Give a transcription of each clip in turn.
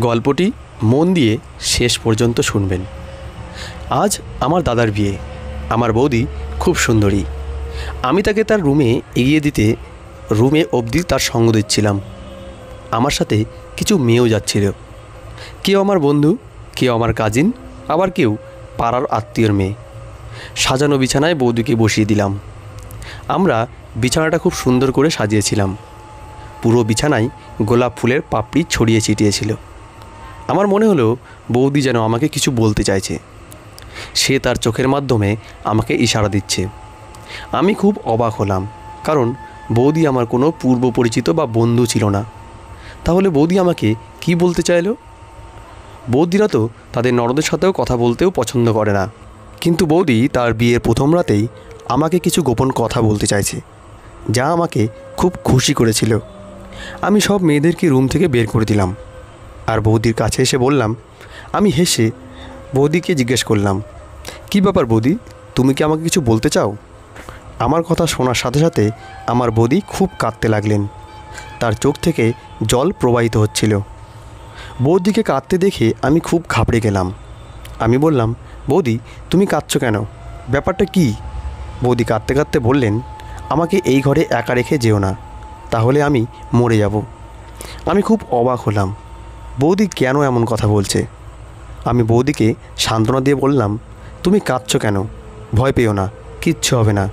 গল্পটি মন দিয়ে শেষ পর্যন্ত শুনবেন। আজ আমার দাদার বিয়ে। আমার বৌদি খুব সুন্দরী। আমি তাকে তার রুমে এগিয়ে দিতে রুমে অবধি তার সঙ্গ দিচ্ছিলাম। আমার সাথে কিছু মেয়েও যাচ্ছিল। কেউ আমার বন্ধু, কেউ আমার কাজিন, আবার কেউ পাড়ার আত্মীয়র মেয়ে। সাজানো বিছানায় বৌদিকে বসিয়ে দিলাম। আমরা বিছানাটা খুব সুন্দর করে সাজিয়েছিলাম। পুরো বিছানায় গোলাপ ফুলের পাপড়ি ছড়িয়ে ছিটিয়েছিল। আমার মনে হলো বৌদি যেন আমাকে কিছু বলতে চাইছে। সে তার চোখের মাধ্যমে আমাকে ইশারা দিচ্ছে। আমি খুব অবাক হলাম, কারণ বৌদি আমার কোনো পূর্ব পরিচিত বা বন্ধু ছিল না। তাহলে বৌদি আমাকে কি বলতে চাইল? বৌদিরা তো তাদের ননদের সাথেও কথা বলতেও পছন্দ করে না, কিন্তু বৌদি তার বিয়ের প্রথম রাতেই আমাকে কিছু গোপন কথা বলতে চাইছে, যা আমাকে খুব খুশি করেছিল। আমি সব মেয়েদেরকে রুম থেকে বের করে দিলাম আর বৌদির কাছে এসে বললাম, আমি হেসে বৌদিকে জিজ্ঞেস করলাম, কী ব্যাপার বৌদি, তুমি কি আমাকে কিছু বলতে চাও? আমার কথা শোনার সাথে সাথে আমার বৌদি খুব কাঁদতে লাগলেন। তার চোখ থেকে জল প্রবাহিত হচ্ছিল। বৌদিকে কাঁদতে দেখে আমি খুব ঘাবড়ে গেলাম। আমি বললাম, বৌদি তুমি কাঁদছো কেন? ব্যাপারটা কি? বৌদি কাঁদতে কাঁদতে বললেন, আমাকে এই ঘরে একা রেখে যেও না, তাহলে আমি মরে যাব। আমি খুব অবাক হলাম, বৌদি কেন এমন কথা বলছে? আমি বৌদিকে সান্ত্বনা দিয়ে বললাম, তুমি কাঁদছো কেন? ভয় পেও না, কিচ্ছু হবে না।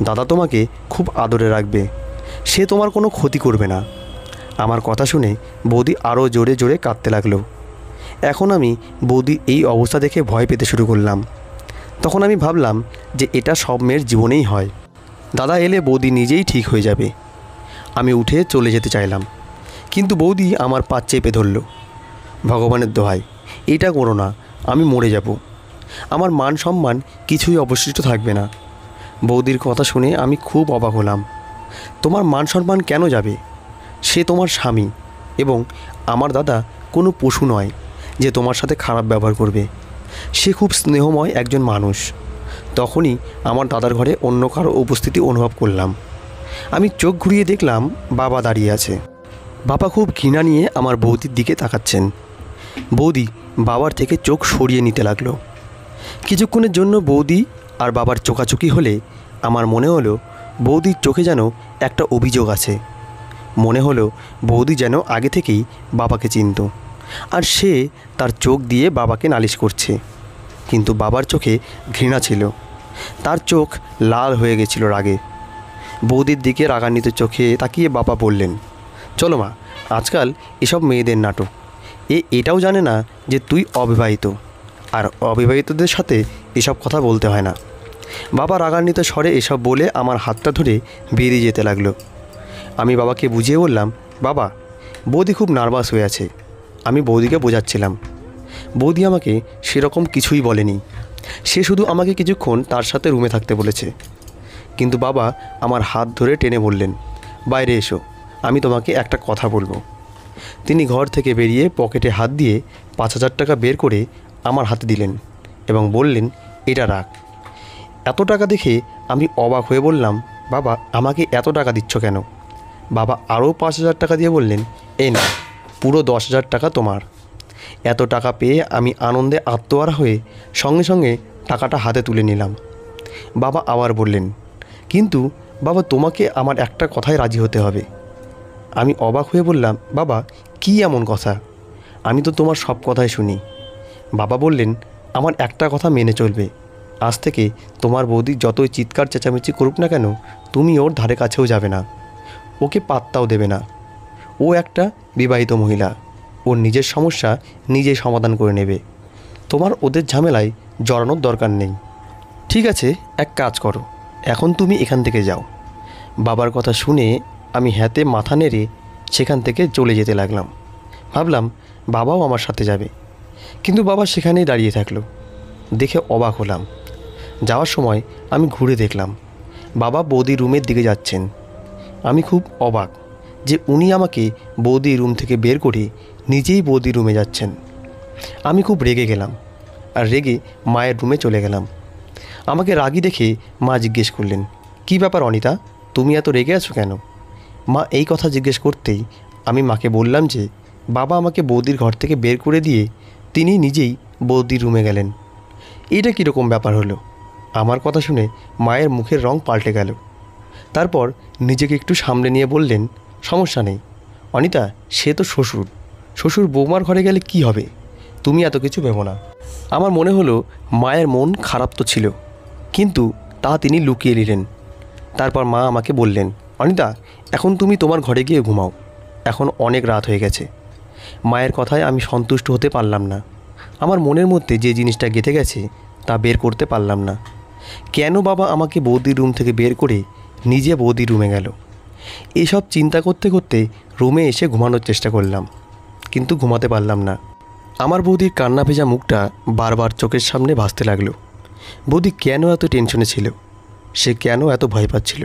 দাদা তোমাকে খুব আদরে রাখবে, সে তোমার কোনো ক্ষতি করবে না। আমার কথা শুনে বৌদি আরও জোরে জোরে কাঁদতে লাগলো। এখন আমি বৌদির এই অবস্থা দেখে ভয় পেতে শুরু করলাম। তখন আমি ভাবলাম যে এটা সব মেয়ের জীবনেই হয়। দাদা এলে বৌদি নিজেই ঠিক হয়ে যাবে। আমি উঠে চলে যেতে চাইলাম, কিন্তু বৌদি আমার পা চেপে ধরল। ভগবানের দোহাই, এটা করো না, আমি মরে যাব। আমার মান সম্মান কিছুই অবশিষ্ট থাকবে না। বৌদির কথা শুনে আমি খুব অবাক হলাম। তোমার মান সম্মান কেন যাবে? সে তোমার স্বামী, এবং আমার দাদা কোনো পশু নয় যে তোমার সাথে খারাপ ব্যবহার করবে। সে খুব স্নেহময় একজন মানুষ। তখনই আমার দাদার ঘরে অন্য কারো উপস্থিতি অনুভব করলাম। আমি চোখ ঘুরিয়ে দেখলাম বাবা দাঁড়িয়ে আছে। বাবা খুব ঘৃণা নিয়ে আমার বৌদির দিকে তাকাচ্ছেন। বৌদি বাবার থেকে চোখ সরিয়ে নিতে লাগলো। কিছুক্ষণের জন্য বৌদি আর বাবার চোখাচোখি হলে আমার মনে হলো বৌদির চোখে যেন একটা অভিযোগ আছে। মনে হলো বৌদি যেন আগে থেকেই বাবাকে চিনত, আর সে তার চোখ দিয়ে বাবাকে নালিশ করছে। কিন্তু বাবার চোখে ঘৃণা ছিল, তার চোখ লাল হয়ে গেছিল রাগে। বৌদির দিকে রাগান্বিত চোখে তাকিয়ে বাবা বললেন, চলো মা, আজকাল এসব মেয়েদের নাটক। এটাও জানে না যে তুই অবিবাহিত, আর অবিবাহিতদের সাথে এসব কথা বলতে হয় না। বাবা রাগান্বিত স্বরে এসব বলে আমার হাতটা ধরে বেরিয়ে যেতে লাগলো। আমি বাবাকে বুঝিয়ে বললাম, বাবা, বৌদি খুব নার্ভাস হয়ে আছে। আমি বৌদিকে বোঝাচ্ছিলাম। বৌদি আমাকে সেরকম কিছুই বলেনি, সে শুধু আমাকে কিছুক্ষণ তার সাথে রুমে থাকতে বলেছে। কিন্তু বাবা আমার হাত ধরে টেনে বললেন, বাইরে এসো, আমি তোমাকে একটা কথা বলবো। তিনি ঘর থেকে বেরিয়ে পকেটে হাত দিয়ে 5,000 টাকা বের করে আমার হাতে দিলেন এবং বললেন, এটা রাখ। এত টাকা দেখে আমি অবাক হয়ে বললাম, বাবা, আমাকে এত টাকা দিচ্ছ কেন? বাবা আরও 5,000 টাকা দিয়ে বললেন, এই না, পুরো 10,000 টাকা তোমার। এত টাকা পেয়ে আমি আনন্দে আত্মহারা হয়ে সঙ্গে সঙ্গে টাকাটা হাতে তুলে নিলাম। বাবা আবার বললেন, কিন্তু বাবা, তোমাকে আমার একটা কথায় রাজি হতে হবে। আমি অবাক হয়ে বললাম, বাবা, কী এমন কথা? আমি তো তোমার সব কথাই শুনি। বাবা বললেন, আমার একটা কথা মেনে চলবে। আজ থেকে তোমার বৌদি যতই চিৎকার চেঁচামেচি করুক না কেন, তুমি ওর ধারে কাছেও যাবে না, ওকে পাত্তাও দেবে না। ও একটা বিবাহিত মহিলা, ওর নিজের সমস্যা নিজেই সমাধান করে নেবে। তোমার ওদের ঝামেলায় জড়ানোর দরকার নেই। ঠিক আছে, এক কাজ করো, এখন তুমি এখান থেকে যাও। বাবার কথা শুনে আমি হাতে মাথা নেড়ে সেখান থেকে চলে যেতে লাগলাম। ভাবলাম বাবাও আমার সাথে যাবে, কিন্তু বাবা সেখানেই দাঁড়িয়ে থাকলো। দেখে অবাক হলাম। যাওয়ার সময় আমি ঘুরে দেখলাম বাবা বৌদির রুমের দিকে যাচ্ছেন। আমি খুব অবাক যে উনি আমাকে বৌদির রুম থেকে বের করে নিজেই বৌদির রুমে যাচ্ছেন। আমি খুব রেগে গেলাম, আর রেগে মায়ের রুমে চলে গেলাম। আমাকে রাগী দেখে মা জিজ্ঞেস করলেন, কী ব্যাপার অনিতা, তুমি এত রেগে আছো কেন? মা এই কথা জিজ্ঞেস করতেই আমি মাকে বললাম যে বাবা আমাকে বৌদির ঘর থেকে বের করে দিয়ে তিনি নিজেই বৌদির রুমে গেলেন। এটা কীরকম ব্যাপার হলো? আমার কথা শুনে মায়ের মুখের রং পাল্টে গেল। তারপর নিজেকে একটু সামলে নিয়ে বললেন, সমস্যা নেই অনিতা, সে তো শ্বশুর, শ্বশুর বৌমার ঘরে গেলে কি হবে, তুমি এত কিছু ভেবো না। আমার মনে হলো মায়ের মন খারাপ তো ছিল, কিন্তু তা তিনি লুকিয়ে নিলেন। তারপর মা আমাকে বললেন, অনিতা এখন তুমি তোমার ঘরে গিয়ে ঘুমাও, এখন অনেক রাত হয়ে গেছে। মায়ের কথায় আমি সন্তুষ্ট হতে পারলাম না। আমার মনের মধ্যে যে জিনিসটা গেঁথে গেছে তা বের করতে পারলাম না। কেন বাবা আমাকে বৌদির রুম থেকে বের করে নিজে বৌদির রুমে গেল? এসব চিন্তা করতে করতে রুমে এসে ঘুমানোর চেষ্টা করলাম, কিন্তু ঘুমাতে পারলাম না। আমার বৌদির কান্না ভেজা মুখটা বারবার চোখের সামনে ভাসতে লাগলো। বৌদি কেন এত টেনশনে ছিল? সে কেন এত ভয় পাচ্ছিল?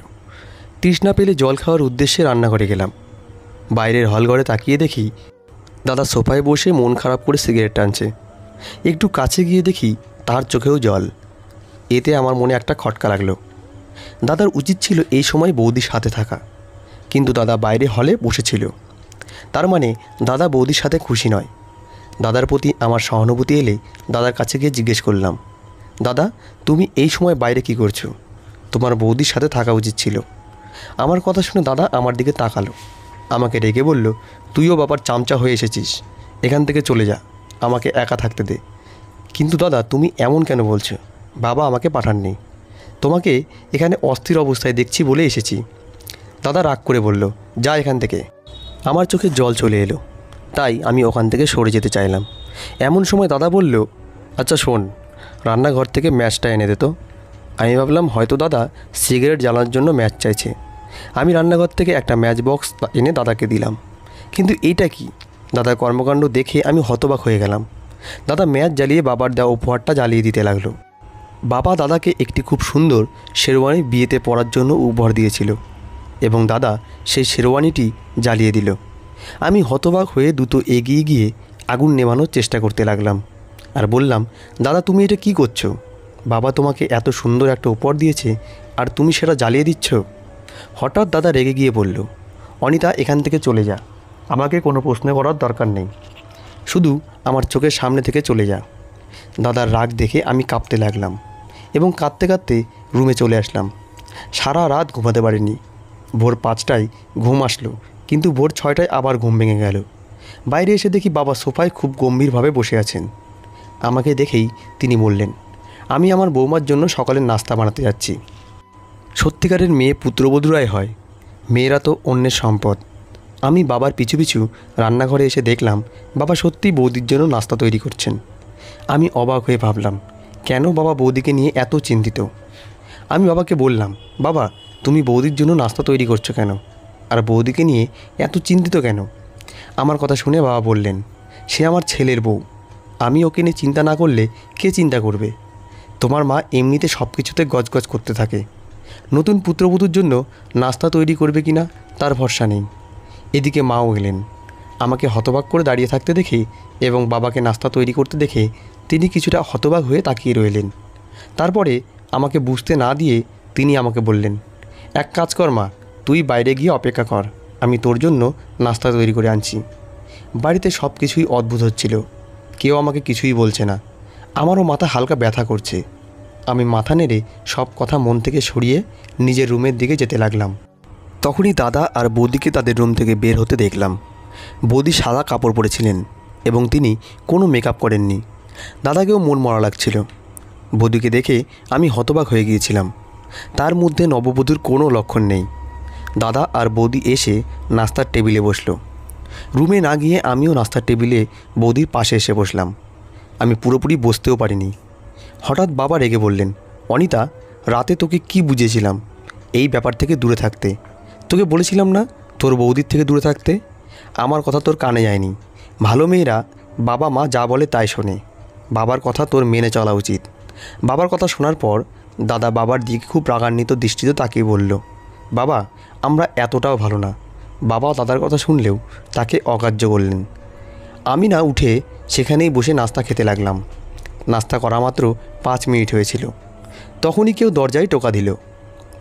তৃষ্ণা পেলে জল খাওয়ার উদ্দেশ্যে রান্নাঘরে গেলাম। বাইরের হলঘরে তাকিয়ে দেখি দাদা সোফায় বসে মন খারাপ করে সিগারেট টানছে। একটু কাছে গিয়ে দেখি তার চোখেও জল। এতে আমার মনে একটা খটকা লাগলো। দাদার উচিত ছিল এই সময় বৌদির সাথে থাকা, কিন্তু দাদা বাইরে হলে বসেছিল। তার মানে দাদা বৌদির সাথে খুশি নয়। দাদার প্রতি আমার সহানুভূতি এলে দাদার কাছে গিয়ে জিজ্ঞেস করলাম, দাদা তুমি এই সময় বাইরে কি করছো? তোমার বৌদির সাথে থাকা উচিত ছিল। আমার কথা শুনে দাদা আমার দিকে তাকালো, আমাকে রেগে বলল, তুইও বাবার চামচা হয়ে এসেছিস, এখান থেকে চলে যা, আমাকে একা থাকতে দে। কিন্তু দাদা তুমি এমন কেন বলছো? বাবা আমাকে পাঠাননি, তোমাকে এখানে অস্থির অবস্থায় দেখছি বলে এসেছি। দাদা রাগ করে বলল, যা এখান থেকে। আমার চোখে জল চলে এলো, তাই আমি ওখান থেকে সরে যেতে চাইলাম। এমন সময় দাদা বলল, আচ্ছা শোন, রান্নাঘর থেকে ম্যাচটা এনে দে তো। আমি ভাবলাম হয়তো দাদা সিগারেট জ্বালানোর জন্য ম্যাচ চাইছে। আমি রান্নাঘর থেকে একটা ম্যাচ বক্স এনে দাদাকে দিলাম। কিন্তু এইটা কি? দাদার কর্মকাণ্ড দেখে আমি হতবাক হয়ে গেলাম। দাদা ম্যাচ জ্বালিয়ে বাবার দেওয়া উপহারটা জ্বালিয়ে দিতে লাগলো। বাবা দাদাকে একটি খুব সুন্দর শেরওয়ানি বিয়েতে পরার জন্য উপহার দিয়েছিল, এবং দাদা সেই শেরওয়ানিটি জ্বালিয়ে দিল। আমি হতবাক হয়ে দ্রুত এগিয়ে গিয়ে আগুন নেভানোর চেষ্টা করতে লাগলাম আর বললাম, দাদা তুমি এটা কি করছো? বাবা তোমাকে এত সুন্দর একটা উপহার দিয়েছে আর তুমি সেটা জ্বালিয়ে দিচ্ছ। হঠাৎ দাদা রেগে গিয়ে বলল, অনিতা এখান থেকে চলে যা, আমাকে কোনো প্রশ্ন করার দরকার নেই, শুধু আমার চোখের সামনে থেকে চলে যা। দাদার রাগ দেখে আমি কাঁপতে লাগলাম এবং কাঁদতে কাঁদতে রুমে চলে আসলাম। সারা রাত ঘুমাতে পারিনি। ভোর 5টায় ঘুম আসলো, কিন্তু ভোর 6টায় আবার ঘুম ভেঙে গেল। বাইরে এসে দেখি বাবা সোফায় খুব গম্ভীরভাবে বসে আছেন। আমাকে দেখেই তিনি বললেন, আমি আমার বৌমার জন্য সকালের নাস্তা বানাতে যাচ্ছি। সত্যিকারের মেয়ে পুত্রবধূরাই হয়, মেয়েরা তো অন্যের সম্পদ। আমি বাবার পিছু পিছু রান্নাঘরে এসে দেখলাম বাবা সত্যিই বৌদির জন্য নাস্তা তৈরি করছেন। আমি অবাক হয়ে ভাবলাম, কেন বাবা বৌদিকে নিয়ে এত চিন্তিত? আমি বাবাকে বললাম, বাবা তুমি বৌদির জন্য নাস্তা তৈরি করছো কেন, আর বৌদিকে নিয়ে এত চিন্তিত কেন? আমার কথা শুনে বাবা বললেন, সে আমার ছেলের বউ, আমি ওকে নিয়ে চিন্তা না করলে কে চিন্তা করবে? তোমার মা এমনিতে সব কিছুতে গজগজ করতে থাকে, নতুন পুত্রবধূর জন্য নাস্তা তৈরি করবে কি না তার ভরসা নেই। এদিকে মাও এলেন। আমাকে হতবাক করে দাঁড়িয়ে থাকতে দেখে এবং বাবাকে নাস্তা তৈরি করতে দেখে তিনি কিছুটা হতবাক হয়ে তাকিয়ে রইলেন। তারপরে আমাকে বুঝতে না দিয়ে তিনি আমাকে বললেন, এক কাজ কর মা, তুই বাইরে গিয়ে অপেক্ষা কর, আমি তোর জন্য নাস্তা তৈরি করে আনছি। বাড়িতে সব কিছুই অদ্ভুত হচ্ছিল, কেউ আমাকে কিছুই বলছে না। আমারও মাথা হালকা ব্যথা করছে। আমি মাথা নেড়ে সব কথা মন থেকে সরিয়ে নিজের রুমের দিকে যেতে লাগলাম। তখনই দাদা আর বৌদিকে তাদের রুম থেকে বের হতে দেখলাম। বৌদি সাদা কাপড় পরেছিলেন এবং তিনি কোনো মেকআপ করেননি। দাদাকেও মন মরা লাগছিল। বৌদিকে দেখে আমি হতবাক হয়ে গিয়েছিলাম। তার মধ্যে নববধূর কোনো লক্ষণ নেই। দাদা আর বৌদি এসে নাস্তার টেবিলে বসলো। রুমে না গিয়ে আমিও নাস্তার টেবিলে বৌদির পাশে এসে বসলাম। আমি পুরোপুরি বসতেও পারিনি। হঠাৎ বাবা রেগে বললেন, অনিতা রাতে তোকে কি বুঝিয়েছিলাম এই ব্যাপার থেকে দূরে থাকতে? তোকে বলেছিলাম না তোর বৌদির থেকে দূরে থাকতে? আমার কথা তোর কানে যায়নি। ভালো মেয়েরা বাবা মা যা বলে তাই শোনে। বাবার কথা তোর মেনে চলা উচিত। বাবার কথা শোনার পর দাদা বাবার দিকে খুব রাগান্বিত দৃষ্টিতে তাকিয়ে বলল, বাবা আমরা এতটাও ভালো না। বাবা দাদার কথা শুনলেও তাকে অগ্রাহ্য করলেন। আমি না উঠে সেখানেই বসে নাস্তা খেতে লাগলাম। নাস্তা করা মাত্র 5 মিনিট হয়েছিল, তখনই কেউ দরজায় টোকা দিল।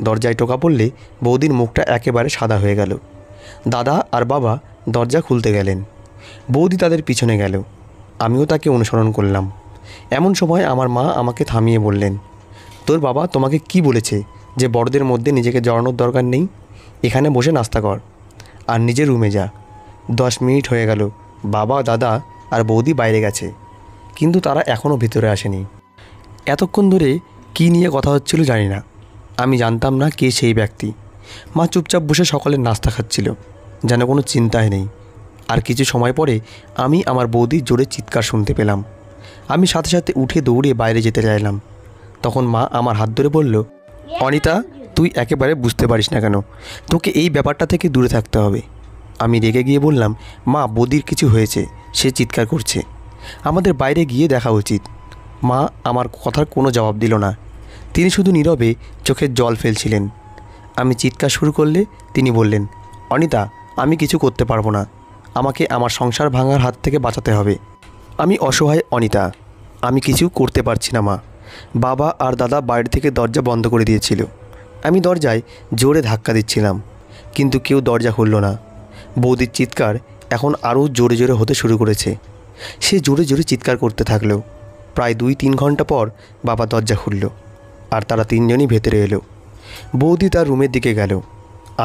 দরজায় টোকা পড়লে বৌদির মুখটা একেবারে সাদা হয়ে গেল। দাদা আর বাবা দরজা খুলতে গেলেন। বৌদি তাদের পিছনে গেল, আমিও তাকে অনুসরণ করলাম। এমন সময় আমার মা আমাকে থামিয়ে বললেন, তোর বাবা তোমাকে কি বলেছে যে বড়দের মধ্যে নিজেকে জড়ানোর দরকার নেই? এখানে বসে নাস্তা কর আর নিজের রুমে যা। 10 মিনিট হয়ে গেল, বাবা, দাদা আর বৌদি বাইরে গেছে, কিন্তু তারা এখনও ভিতরে আসেনি। এতক্ষণ ধরে কী নিয়ে কথা হচ্ছিল জানি না, আমি জানতাম না কে সেই ব্যক্তি। মা চুপচাপ বসে সকালের নাস্তা খাচ্ছিল, যেন কোনো চিন্তাই নেই। আর কিছু সময় পরে আমি আমার বৌদির জোরে চিৎকার শুনতে পেলাম। আমি সাথে সাথে উঠে দৌড়ে বাইরে যেতে চাইলাম। তখন মা আমার হাত ধরে বলল, অনিতা, তুই একেবারে বুঝতে পারিস না কেন? তোকে এই ব্যাপারটা থেকে দূরে থাকতে হবে। আমি রেগে গিয়ে বললাম, মা, বৌদির কিছু হয়েছে, সে চিৎকার করছে, আমাদের বাইরে গিয়ে দেখা উচিত। মা আমার কথার কোনো জবাব দিল না, তিনি শুধু নীরবে চোখের জল ফেলছিলেন। আমি চিৎকার শুরু করলে তিনি বললেন, অনিতা, আমি কিছু করতে পারবো না, আমাকে আমার সংসার ভাঙার হাত থেকে বাঁচাতে হবে। আমি অসহায় অনিতা, আমি কিছু করতে পারছি না মা। বাবা আর দাদা বাইরে থেকে দরজা বন্ধ করে দিয়েছিল। আমি দরজায় জোরে ধাক্কা দিচ্ছিলাম, কিন্তু কেউ দরজা খুলল না। বৌদির চিৎকার এখন আরও জোরে জোরে হতে শুরু করেছে। সে জোরে জোরে চিৎকার করতে থাকলো। প্রায় 2-3 ঘন্টা পর বাবা দরজা খুলল, আর তারা তিনজনই ভেতরে এলো। বৌদি তার রুমের দিকে গেল,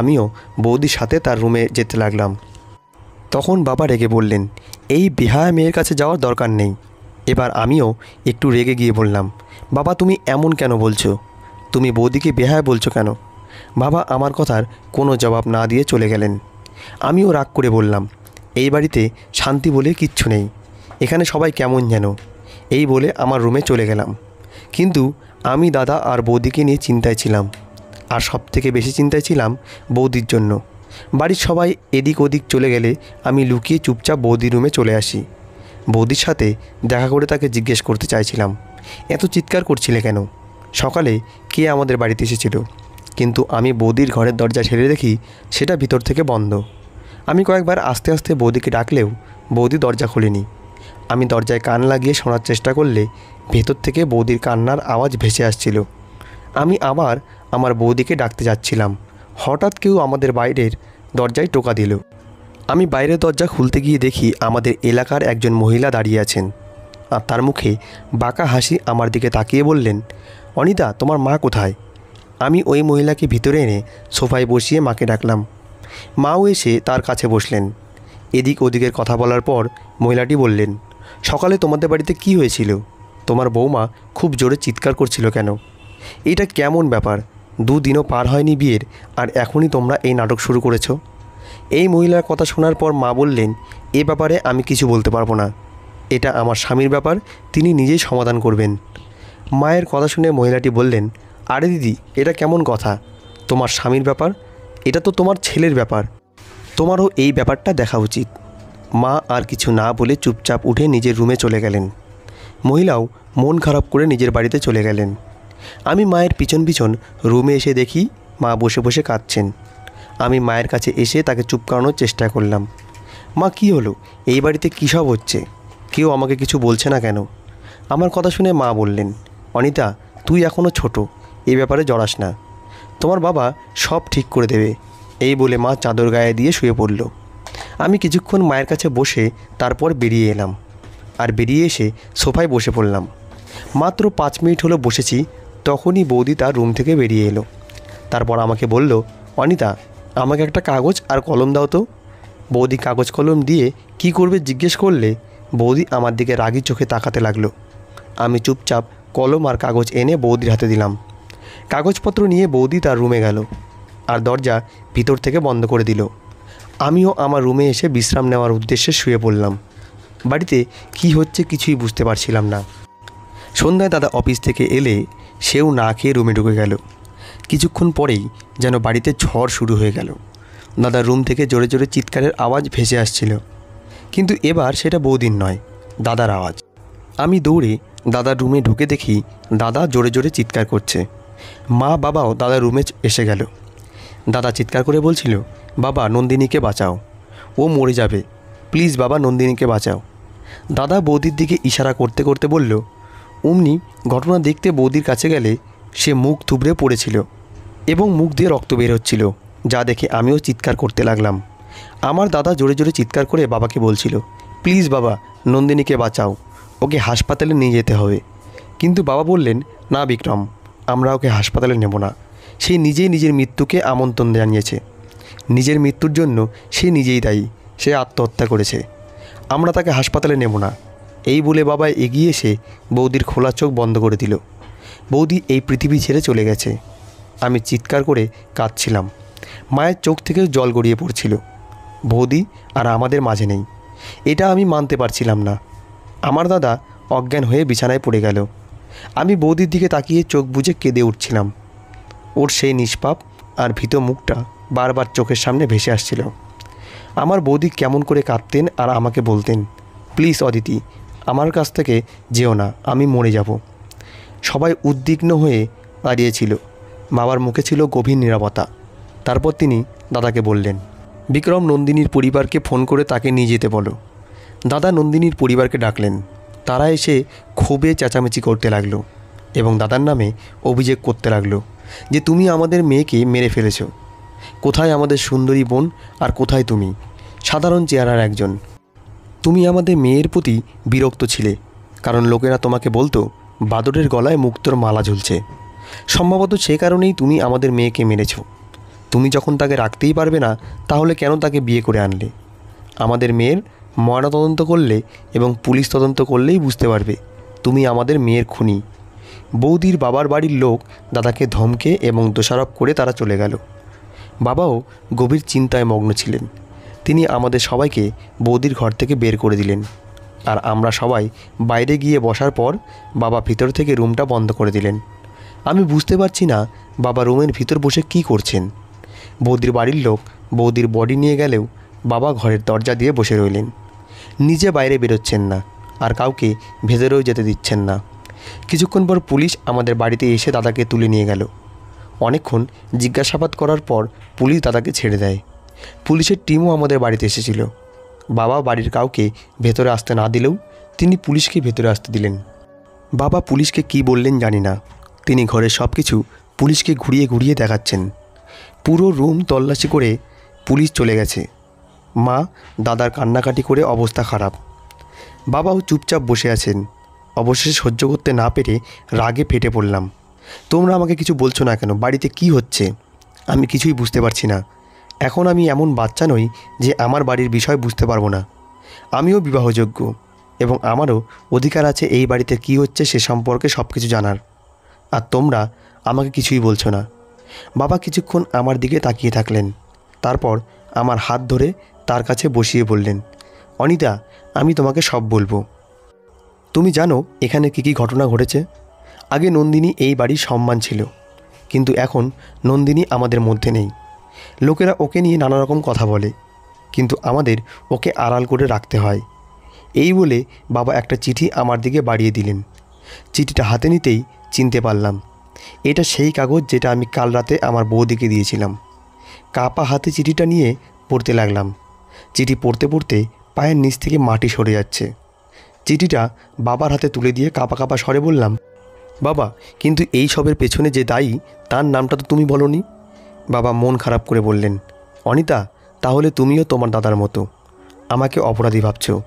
আমিও বৌদির সাথে তার রুমে যেতে লাগলাম। তখন বাবা রেগে বললেন, এই বেহায়া মেয়ের কাছে যাওয়ার দরকার নেই। এবার আমিও একটু রেগে গিয়ে বললাম, বাবা, তুমি এমন কেন বলছো? তুমি বৌদিকে বেহায়া বলছো কেন? বাবা আমার কথার কোনো জবাব না দিয়ে চলে গেলেন। আমিও রাগ করে বললাম, এই বাড়িতে শান্তি বলে কিচ্ছু নেই, এখানে সবাই কেমন যেন। এই বলে আমার রুমে চলে গেলাম। কিন্তু আমি দাদা আর বৌদিকে নিয়ে চিন্তায় ছিলাম, আর সবথেকে বেশি চিন্তায় ছিলাম বৌদির জন্য। বাড়ির সবাই এদিক ওদিক চলে গেলে আমি লুকিয়ে চুপচাপ বৌদির রুমে চলে আসি। বৌদির সাথে দেখা করে তাকে জিজ্ঞেস করতে চাইছিলাম, এত চিৎকার করছিলে কেন? সকালে কে আমাদের বাড়িতে এসেছিল? কিন্তু আমি বৌদির ঘরের দরজা ঠেলে দেখি সেটা ভিতর থেকে বন্ধ। আমি কয়েকবার আস্তে আস্তে বৌদিকে ডাকলেও বৌদি দরজা খোলেনি। আমি দরজায় কান লাগিয়ে শোনার চেষ্টা করলে ভেতর থেকে বৌদির কান্নার আওয়াজ ভেসে আসছিল। আমি আবার আমার বৌদিকে ডাকতে যাচ্ছিলাম, হঠাৎ কেউ আমাদের বাইরের দরজায় টোকা দিল। আমি বাইরের দরজা খুলতে গিয়ে দেখি আমাদের এলাকার একজন মহিলা দাঁড়িয়ে আছেন, আর তার মুখে বাঁকা হাসি। আমার দিকে তাকিয়ে বললেন, অনিতা, তোমার মা কোথায়? আমি ওই মহিলাকে ভিতরে এনে সোফায় বসিয়ে মাকে ডাকলাম। মাও এসে তার কাছে বসলেন। এদিক ওদিকের কথা বলার পর মহিলাটি বললেন, সকালে তোমাদের বাড়িতে কি হয়েছিল? তোমার বৌমা খুব জোরে চিৎকার করছিল কেন? এটা কেমন ব্যাপার? 2 দিনও পার হয়নি বিয়ের, আর এখনই তোমরা এই নাটক শুরু করেছো? এই মহিলার কথা শোনার পর মা বললেন, এ ব্যাপারে আমি কিছু বলতে পারবো না, এটা আমার স্বামীর ব্যাপার, তিনি নিজেই সমাধান করবেন। মায়ের কথা শুনে মহিলাটি বললেন, আরে দিদি, এটা কেমন কথা? তোমার স্বামীর ব্যাপার? এটা তো তোমার ছেলের ব্যাপার, তোমারও এই ব্যাপারটা দেখা উচিত। মা আর কিছু না বলে চুপচাপ উঠে নিজের রুমে চলে গেলেন। মহিলাও মন খারাপ করে নিজের বাড়িতে চলে গেলেন। আমি মায়ের পিছন পিছন রুমে এসে দেখি মা বসে বসে কাঁদছেন। আমি মায়ের কাছে এসে তাকে চুপ করানোর চেষ্টা করলাম। মা, কী হলো? এই বাড়িতে কী সব হচ্ছে? কেউ আমাকে কিছু বলছে না কেন? আমার কথা শুনে মা বললেন, অনিতা, তুই এখনও ছোট, এই ব্যাপারে জড়াস না, তোমার বাবা সব ঠিক করে দেবে। এই বলে মা চাদর গায়ে দিয়ে শুয়ে পড়ল। আমি কিছুক্ষণ মায়ের কাছে বসে তারপর বেরিয়ে এলাম, আর বেরিয়ে এসে সোফায় বসে পড়লাম। মাত্র 5 মিনিট হলো বসেছি, তখনই বৌদি তার রুম থেকে বেরিয়ে এলো। তারপর আমাকে বলল, অনিতা, আমাকে একটা কাগজ আর কলম দাও তো। বৌদি কাগজ কলম দিয়ে কি করবে জিজ্ঞেস করলে বৌদি আমার দিকে রাগি চোখে তাকাতে লাগলো। আমি চুপচাপ কলম আর কাগজ এনে বৌদির হাতে দিলাম। কাগজপত্র নিয়ে বৌদি তার রুমে গেল, আর দরজা ভিতর থেকে বন্ধ করে দিল। আমিও আমার রুমে এসে বিশ্রাম নেওয়ার উদ্দেশ্যে শুয়ে পড়লাম। বাড়িতে কি হচ্ছে কিছুই বুঝতে পারছিলাম না। সন্ধ্যায় দাদা অফিস থেকে এলে সেও না খেয়ে রুমে ঢুকে গেল। কিছুক্ষণ পরেই যেন বাড়িতে ঝড় শুরু হয়ে গেল। দাদার রুম থেকে জোরে জোরে চিৎকারের আওয়াজ ভেসে আসছিল, কিন্তু এবার সেটা বৌদির নয়, দাদার আওয়াজ। আমি দৌড়ে দাদার রুমে ঢুকে দেখি দাদা জোরে জোরে চিৎকার করছে। মা বাবাও দাদার রুমে এসে গেল। দাদা চিৎকার করে বলছিল, বাবা, নন্দিনীকে বাঁচাও, ও মরে যাবে, প্লিজ বাবা, নন্দিনীকে বাঁচাও। দাদা বৌদির দিকে ইশারা করতে করতে বলল। অমনি ঘটনা দেখতে বৌদির কাছে গেলে সে মুখ থুবড়ে পড়েছিল এবং মুখ দিয়ে রক্ত বের হচ্ছিল, যা দেখে আমিও চিৎকার করতে লাগলাম। আমার দাদা জোরে জোরে চিৎকার করে বাবাকে বলছিল, প্লিজ বাবা, নন্দিনীকে বাঁচাও, ওকে হাসপাতালে নিয়ে যেতে হবে। কিন্তু বাবা বললেন, না বিক্রম, আমরা ওকে হাসপাতালে নেব না। সে নিজেই নিজের মৃত্যুকে আমন্ত্রণ জানিয়েছে। নিজের মৃত্যুর জন্য সে নিজেই দায়ী। সে আত্মহত্যা করেছে। আমরা তাকে হাসপাতালে নেব না। এই বলে বাবা এগিয়ে এসে বৌদির খোলা চোখ বন্ধ করে দিল। বৌদি এই পৃথিবী ছেড়ে চলে গেছে। আমি চিৎকার করে কাঁদছিলাম। মায়ের চোখ থেকেও জল গড়িয়ে পড়ছিল। বৌদি আর আমাদের মাঝে নেই, এটা আমি মানতে পারছিলাম না। আমার দাদা অজ্ঞান হয়ে বিছানায় পড়ে গেল। আমি বৌদির দিকে তাকিয়ে চোখ বুজে কেঁদে উঠছিলাম। ওর সেই নিষ্পাপ আর ভীত মুখটা বারবার চোখের সামনে ভেসে আসছিল। আমার বৌদি কেমন করে কাঁদতেন আর আমাকে বলতেন, প্লিজ অদিতি, আমার কাছ থেকে যেও না, আমি মরে যাব। সবাই উদ্বিগ্ন হয়ে দাঁড়িয়েছিল। বাবার মুখে ছিল গভীর নীরবতা। তারপর তিনি দাদাকে বললেন, বিক্রম, নন্দিনীর পরিবারকে ফোন করে তাকে নিয়ে যেতে বলো। দাদা নন্দিনীর পরিবারকে ডাকলেন। তারা এসে ক্ষোভে চেঁচামেচি করতে লাগলো এবং দাদার নামে অভিযোগ করতে লাগলো যে তুমি আমাদের মেয়েকে মেরে ফেলেছ। কোথায় আমাদের সুন্দরী বোন আর কোথায় তুমি, সাধারণ চেহারার একজন? তুমি আমাদের মেয়ের প্রতি বিরক্ত ছিলে কারণ লোকেরা তোমাকে বলতো বাদরের গলায় মুক্তোর মালা ঝুলছে। সম্ভবত সে কারণেই তুমি আমাদের মেয়েকে মেরেছ। তুমি যখন তাকে রাখতেই পারবে না, তাহলে কেন তাকে বিয়ে করে আনলে? আমাদের মেয়ের ময়নাতদন্ত করলে এবং পুলিশ তদন্ত করলেই বুঝতে পারবে তুমি আমাদের মেয়ের খুনি। বৌদির বাবার বাড়ির লোক দাদাকে ধমকে এবং দোষারোপ করে তারা চলে গেল। বাবাও গভীর চিন্তায় মগ্ন ছিলেন। তিনি আমাদের সবাইকে বৌদির ঘর থেকে বের করে দিলেন আর আমরা সবাই বাইরে গিয়ে বসার পর বাবা ভিতর থেকে রুমটা বন্ধ করে দিলেন। আমি বুঝতে পারছি না বাবা রুমের ভিতর বসে কি করছেন। বৌদির বাড়ির লোক বৌদির বডি নিয়ে গেলেও বাবা ঘরের দরজা দিয়ে বসে রইলেন। নিজে বাইরে বেরোচ্ছেন না আর কাউকে ভেতরেও যেতে দিচ্ছেন না। কিছুক্ষণ পর পুলিশ আমাদের বাড়িতে এসে দাদাকে তুলে নিয়ে গেল। অনেকক্ষণ জিজ্ঞাসাবাদ করার পর পুলিশ দাদাকে ছেড়ে দেয়। পুলিশের টিমও আমাদের বাড়িতে এসেছিল। বাবা বাড়ির কাউকে ভেতরে আসতে না দিলেও তিনি পুলিশকে ভেতরে আসতে দিলেন। বাবা পুলিশকে কি বললেন জানি না। তিনি ঘরের সব কিছু পুলিশকে ঘুরিয়ে ঘুরিয়ে দেখাচ্ছেন। পুরো রুম তল্লাশি করে পুলিশ চলে গেছে। মা দাদার কান্নাকাটি করে অবস্থা খারাপ। বাবাও চুপচাপ বসে আছেন। অবশেষে সহ্য করতে না পেরে রাগে ফেটে পড়লাম। তোমরা আমাকে কিছু বলছো না কেন? বাড়িতে কি হচ্ছে? আমি কিছুই বুঝতে পারছি না। এখন আমি এমন বাচ্চা নই যে আমার বাড়ির বিষয় বুঝতে পারবো না। আমিও বিবাহযোগ্য এবং আমারও অধিকার আছে এই বাড়িতে কি হচ্ছে সে সম্পর্কে সব কিছু জানার। আর তোমরা আমাকে কিছুই বলছো না। বাবা কিছুক্ষণ আমার দিকে তাকিয়ে থাকলেন। তারপর আমার হাত ধরে তার কাছে বসিয়ে বললেন, অনিতা, আমি তোমাকে সব বলবো। তুমি জানো এখানে কী ঘটনা ঘটেছে? আগে নন্দিনী এই বাড়ির সম্মান ছিল, কিন্তু এখন নন্দিনী আমাদের মধ্যে নেই। লোকেরা ওকে নিয়ে নানা রকম কথা বলে, কিন্তু আমাদের ওকে আড়াল করে রাখতে হয়। এই বলে বাবা একটা চিঠি আমার দিকে বাড়িয়ে দিলেন। চিঠিটা হাতে নিতেই চিনতে পারলাম এটা সেই কাগজ যেটা আমি কাল রাতে আমার বৌদিকে দিয়েছিলাম। কাপা হাতে চিঠিটা নিয়ে পড়তে লাগলাম। চিঠি পড়তে পড়তে পায়ের নিচ থেকে মাটি সরে যাচ্ছে। চিঠিটা বাবার হাতে তুলে দিয়ে কাপা কাপা স্বরে বললাম, বাবা, কিন্তু এই সবের পেছনে যে দায়ী তার নামটা তো তুমি বলনি। বাবা মন খারাপ করে বললেন, অনিতা, তাহলে তুমিও তোমার দাদার মতো আমাকে অপরাধী ভাবছো।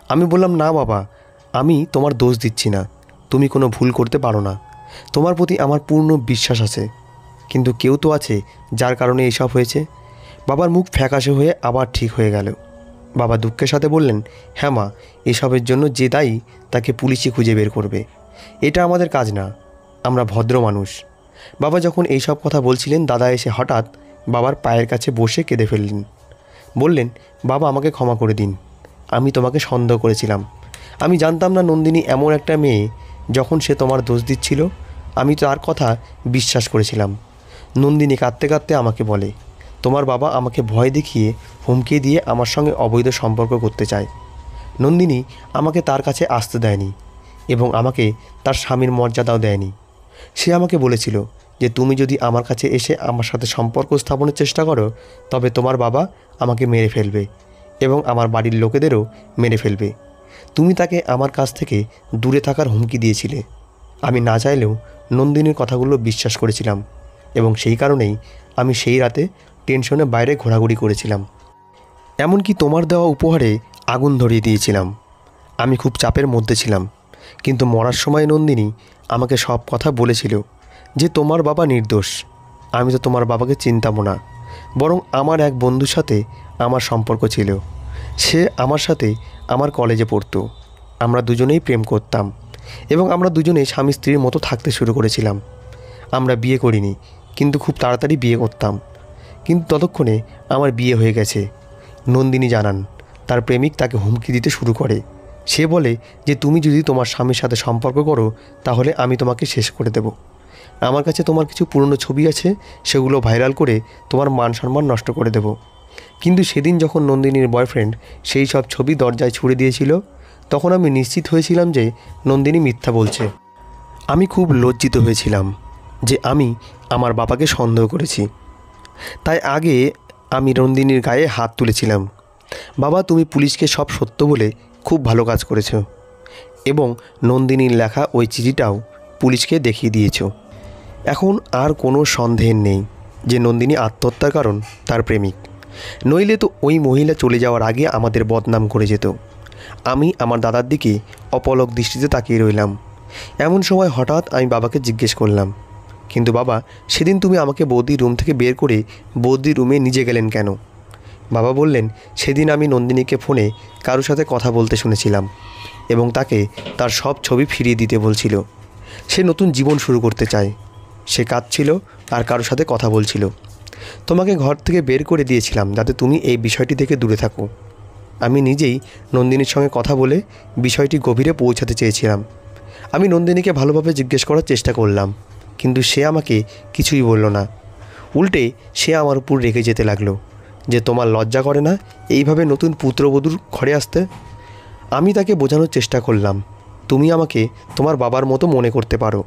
আমি বললাম, না বাবা, আমি তোমার দোষ দিচ্ছি না। তুমি কোনো ভুল করতে পারো না। তোমার প্রতি আমার পূর্ণ বিশ্বাস আছে। কিন্তু কেউ তো আছে যার কারণে এইসব হয়েছে। বাবার মুখ ফ্যাকাশে হয়ে আবার ঠিক হয়ে গেল। বাবা দুঃখের সাথে বললেন, হ্যাঁ মা, এসবের জন্য যে দায়ী তাকে পুলিশই খুঁজে বের করবে। এটা আমাদের কাজ না। আমরা ভদ্র মানুষ। বাবা যখন এইসব কথা বলছিলেন, দাদা এসে হঠাৎ বাবার পায়ের কাছে বসে কেঁদে ফেললেন। বললেন, বাবা, আমাকে ক্ষমা করে দিন। আমি তোমাকে সন্দেহ করেছিলাম। আমি জানতাম না নন্দিনী এমন একটা মেয়ে। যখন সে তোমার দোষ দিচ্ছিল আমি তার কথা বিশ্বাস করেছিলাম। নন্দিনী কাঁদতে কাঁদতে আমাকে বলে, তোমার বাবা আমাকে ভয় দেখিয়ে হুমকি দিয়ে আমার সঙ্গে অবৈধ সম্পর্ক করতে চায়। নন্দিনী আমাকে তার কাছে আসতে দেয়নি এবং আমাকে তার স্বামীর মর্যাদাও দেয়নি। সে আমাকে বলেছিল যে তুমি যদি আমার কাছে এসে আমার সাথে সম্পর্ক স্থাপনের চেষ্টা করো তবে তোমার বাবা আমাকে মেরে ফেলবে এবং আমার বাড়ির লোকেদেরও মেরে ফেলবে। তুমি তাকে আমার কাছ থেকে দূরে থাকার হুমকি দিয়েছিলে। আমি না চাইলেও নন্দিনীর কথাগুলো বিশ্বাস করেছিলাম এবং সেই কারণেই আমি সেই রাতে টেনশনে বাইরে ঘোরাঘুরি করেছিলাম। এমনকি তোমার দেওয়া উপহারে আগুন ধরিয়ে দিয়েছিলাম। আমি খুব চাপের মধ্যে ছিলাম, কিন্তু মরার সময় নন্দিনী আমাকে সব কথা বলেছিল যে তোমার বাবা নির্দোষ। আমি তো তোমার বাবাকে চিনতামও না, বরং আমার এক বন্ধুর সাথে আমার সম্পর্ক ছিল। সে আমার সাথে আমার কলেজে পড়তো। আমরা দুজনেই প্রেম করতাম এবং আমরা দুজনেই স্বামী স্ত্রীর মতো থাকতে শুরু করেছিলাম। আমরা বিয়ে করিনি, কিন্তু খুব তাড়াতাড়ি বিয়ে করতাম। কিন্তু ততক্ষণে আমার বিয়ে হয়ে গেছে। নন্দিনী জানান তার প্রেমিক তাকে হুমকি দিতে শুরু করে। সে বলে যে তুমি যদি তোমার স্বামীর সাথে সম্পর্ক করো তাহলে আমি তোমাকে শেষ করে দেব। আমার কাছে তোমার কিছু পুরনো ছবি আছে, সেগুলো ভাইরাল করে তোমার মান সম্মান নষ্ট করে দেব। কিন্তু সেদিন যখন নন্দিনীর বয়ফ্রেন্ড সেই সব ছবি দরজায় ছুঁড়ে দিয়েছিল, তখন আমি নিশ্চিত হয়েছিলাম যে নন্দিনী মিথ্যা বলছে। আমি খুব লজ্জিত হয়েছিলাম যে আমি আমার বাবাকে সন্দেহ করেছি। তাই আগে আমি নন্দিনীর গায়ে হাত তুলেছিলাম। বাবা, তুমি পুলিশকে সব সত্য বলে খুব ভালো কাজ করেছো এবং নন্দিনীর লেখা ওই চিঠিটাও পুলিশকে দেখিয়ে দিয়েছো। এখন আর কোনো সন্দেহ নেই যে নন্দিনী আত্মহত্যার কারণ তার প্রেমিক। নইলে তো ওই মহিলা চলে যাওয়ার আগে আমাদের বদনাম করে যেত। আমি আমার দাদার দিকে অপলক দৃষ্টিতে তাকিয়ে রইলাম। এমন সময় হঠাৎ আমি বাবাকে জিজ্ঞেস করলাম, কিন্তু বাবা, সেদিন তুমি আমাকে বৌদির রুম থেকে বের করে বৌদির রুমে নিজে গেলেন কেন? বাবা বললেন, সেদিন আমি নন্দিনীকে ফোনে কারোর সাথে কথা বলতে শুনেছিলাম এবং তাকে তার সব ছবি ফিরিয়ে দিতে বলছিল। সে নতুন জীবন শুরু করতে চায়। সে কাঁদছিল আর কারোর সাথে কথা বলছিল। তোমাকে ঘর থেকে বের করে দিয়েছিলাম যাতে তুমি এই বিষয়টি থেকে দূরে থাকো। আমি নিজেই নন্দিনীর সঙ্গে কথা বলে বিষয়টি গভীরে পৌঁছাতে চেয়েছিলাম। আমি নন্দিনীকে ভালোভাবে জিজ্ঞেস করার চেষ্টা করলাম, কিন্তু সে আমাকে কিছুই বলল না। উল্টে সে আমার উপর রেগে যেতে লাগলো যে তোমার লজ্জা করে না এইভাবে নতুন পুত্রবধূর ঘরে আসতে? আমি তাকে বোঝানোর চেষ্টা করলাম, তুমি আমাকে তোমার বাবার মতো মনে করতে পারো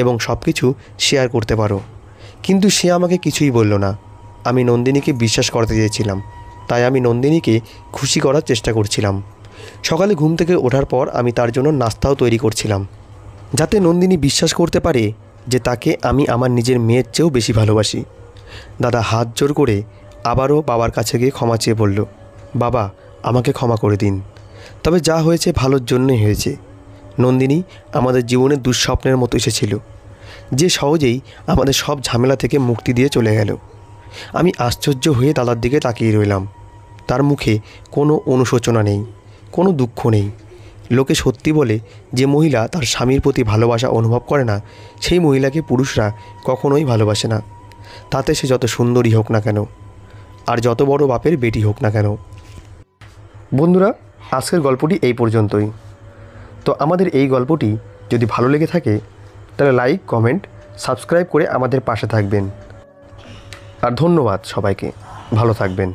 এবং সব কিছু শেয়ার করতে পারো। কিন্তু সে আমাকে কিছুই বলল না। আমি নন্দিনীকে বিশ্বাস করতে চেয়েছিলাম, তাই আমি নন্দিনীকে খুশি করার চেষ্টা করছিলাম। সকালে ঘুম থেকে ওঠার পর আমি তার জন্য নাস্তাও তৈরি করছিলাম, যাতে নন্দিনী বিশ্বাস করতে পারে যে তাকে আমি আমার নিজের মেয়ের চেয়েও বেশি ভালোবাসি। দাদা হাত জোর করে আবারও বাবার কাছে গিয়ে ক্ষমা চেয়ে বলল, বাবা, আমাকে ক্ষমা করে দিন। তবে যা হয়েছে ভালোর জন্যই হয়েছে। নন্দিনী আমাদের জীবনে দুঃস্বপ্নের মতো এসেছিল, যে সহজেই আমাদের সব ঝামেলা থেকে মুক্তি দিয়ে চলে গেল। আমি আশ্চর্য হয়ে দাদার দিকে তাকিয়ে রইলাম। তার মুখে কোনো অনুশোচনা নেই, কোনো দুঃখ নেই। লোকে সত্যি বলে যে মহিলা তার স্বামীর প্রতি ভালোবাসা অনুভব করে না, সেই মহিলাকে পুরুষরা কখনোই ভালোবাসে না, তাতে সে যত সুন্দরী হোক না কেন আর যত বড় বাপের বেটি হোক না কেন। বন্ধুরা, আজকের গল্পটি এই পর্যন্তই। তো আমাদের এই গল্পটি যদি ভালো লেগে থাকে তাহলে লাইক, কমেন্ট, সাবস্ক্রাইব করে আমাদের পাশে থাকবেন। আর ধন্যবাদ সবাইকে। ভালো থাকবেন।